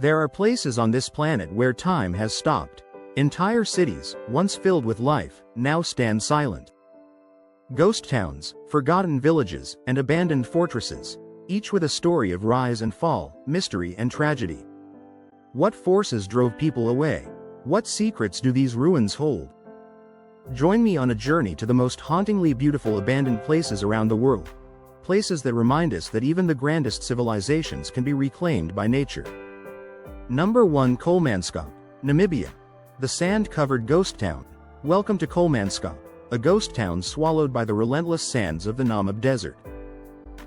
There are places on this planet where time has stopped. Entire cities, once filled with life, now stand silent. Ghost towns, forgotten villages, and abandoned fortresses, each with a story of rise and fall, mystery and tragedy. What forces drove people away? What secrets do these ruins hold? Join me on a journey to the most hauntingly beautiful abandoned places around the world. Places that remind us that even the grandest civilizations can be reclaimed by nature. Number 1. Kolmanskop, Namibia. The sand-covered ghost town. Welcome to Kolmanskop, a ghost town swallowed by the relentless sands of the Namib Desert.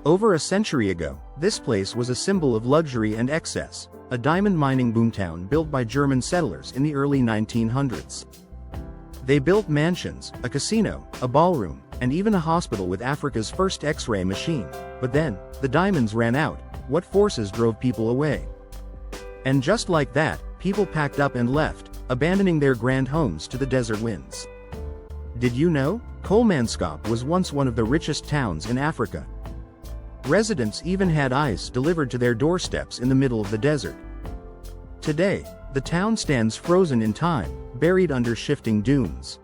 Over a century ago, this place was a symbol of luxury and excess, a diamond mining boomtown built by German settlers in the early 1900s. They built mansions, a casino, a ballroom, and even a hospital with Africa's first X-ray machine. But then, the diamonds ran out. What forces drove people away? And just like that, people packed up and left, abandoning their grand homes to the desert winds. Did you know? Kolmanskop was once one of the richest towns in Africa. Residents even had ice delivered to their doorsteps in the middle of the desert. Today, the town stands frozen in time, buried under shifting dunes.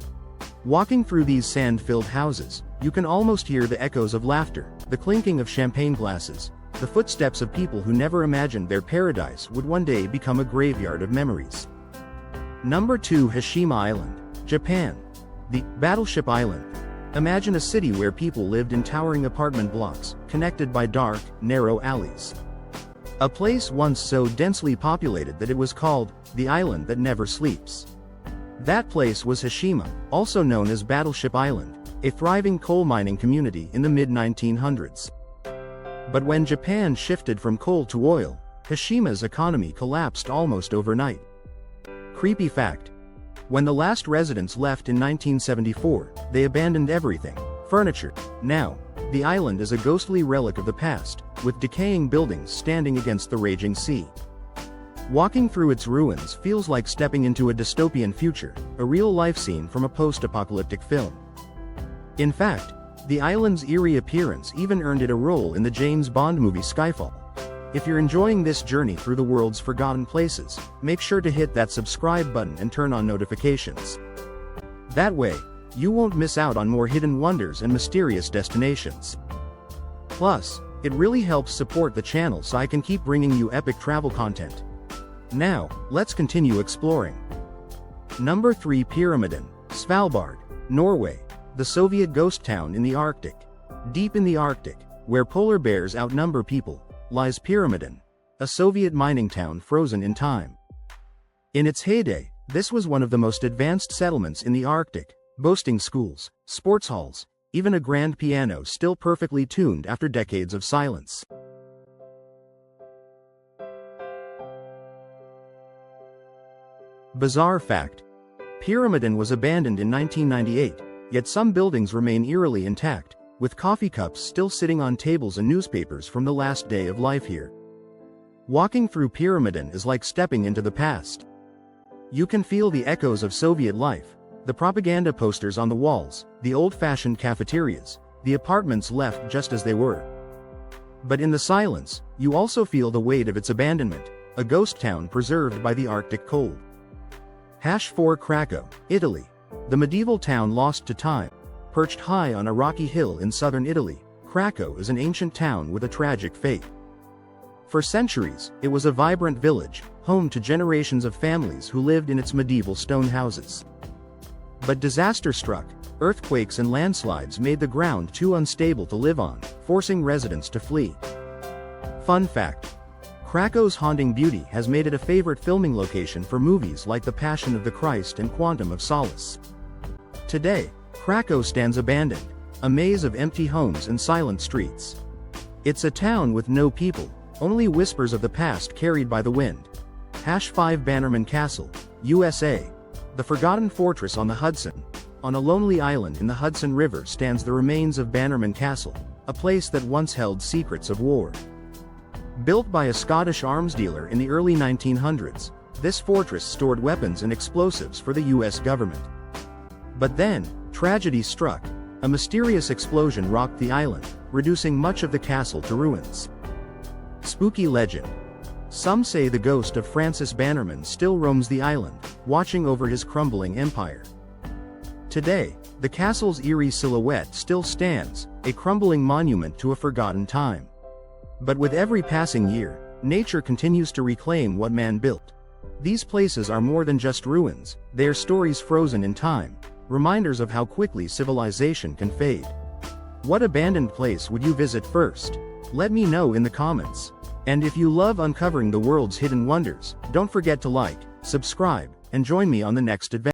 Walking through these sand-filled houses, you can almost hear the echoes of laughter, the clinking of champagne glasses, the footsteps of people who never imagined their paradise would one day become a graveyard of memories. Number 2. Hashima Island, Japan. The Battleship Island. Imagine a city where people lived in towering apartment blocks, connected by dark, narrow alleys. A place once so densely populated that it was called the island that never sleeps. That place was Hashima, also known as Battleship Island, a thriving coal mining community in the mid-1900s. But when Japan shifted from coal to oil, Hashima's economy collapsed almost overnight. Creepy fact. When the last residents left in 1974, they abandoned everything, furniture. Now, the island is a ghostly relic of the past, with decaying buildings standing against the raging sea. Walking through its ruins feels like stepping into a dystopian future, a real-life scene from a post-apocalyptic film. In fact, the island's eerie appearance even earned it a role in the James Bond movie Skyfall. If you're enjoying this journey through the world's forgotten places, make sure to hit that subscribe button and turn on notifications. That way, you won't miss out on more hidden wonders and mysterious destinations. Plus, it really helps support the channel so I can keep bringing you epic travel content. Now, let's continue exploring. Number 3. Pyramiden, Svalbard, Norway. The Soviet ghost town in the Arctic. Deep in the Arctic, where polar bears outnumber people, lies Pyramiden, a Soviet mining town frozen in time. In its heyday, this was one of the most advanced settlements in the Arctic, boasting schools, sports halls, even a grand piano still perfectly tuned after decades of silence. Bizarre fact. Pyramiden was abandoned in 1998, yet some buildings remain eerily intact, with coffee cups still sitting on tables and newspapers from the last day of life here. Walking through Pyramiden is like stepping into the past. You can feel the echoes of Soviet life, the propaganda posters on the walls, the old-fashioned cafeterias, the apartments left just as they were. But in the silence, you also feel the weight of its abandonment, a ghost town preserved by the Arctic cold. 4. Craco, Italy. The medieval town lost to time. Perched high on a rocky hill in southern Italy, Craco is an ancient town with a tragic fate. For centuries, it was a vibrant village, home to generations of families who lived in its medieval stone houses. But disaster struck. Earthquakes and landslides made the ground too unstable to live on, forcing residents to flee. Fun fact. Craco's haunting beauty has made it a favorite filming location for movies like The Passion of the Christ and Quantum of Solace. Today, Craco stands abandoned, a maze of empty homes and silent streets. It's a town with no people, only whispers of the past carried by the wind. 5. Bannerman Castle, USA. The forgotten fortress on the Hudson. On a lonely island in the Hudson River stands the remains of Bannerman Castle, a place that once held secrets of war. Built by a Scottish arms dealer in the early 1900s, this fortress stored weapons and explosives for the US government. But then, tragedy struck. A mysterious explosion rocked the island, reducing much of the castle to ruins. Spooky legend. Some say the ghost of Francis Bannerman still roams the island, watching over his crumbling empire. Today, the castle's eerie silhouette still stands, a crumbling monument to a forgotten time. But with every passing year, nature continues to reclaim what man built. These places are more than just ruins, they are stories frozen in time, reminders of how quickly civilization can fade. What abandoned place would you visit first? Let me know in the comments. And if you love uncovering the world's hidden wonders, don't forget to like, subscribe, and join me on the next adventure.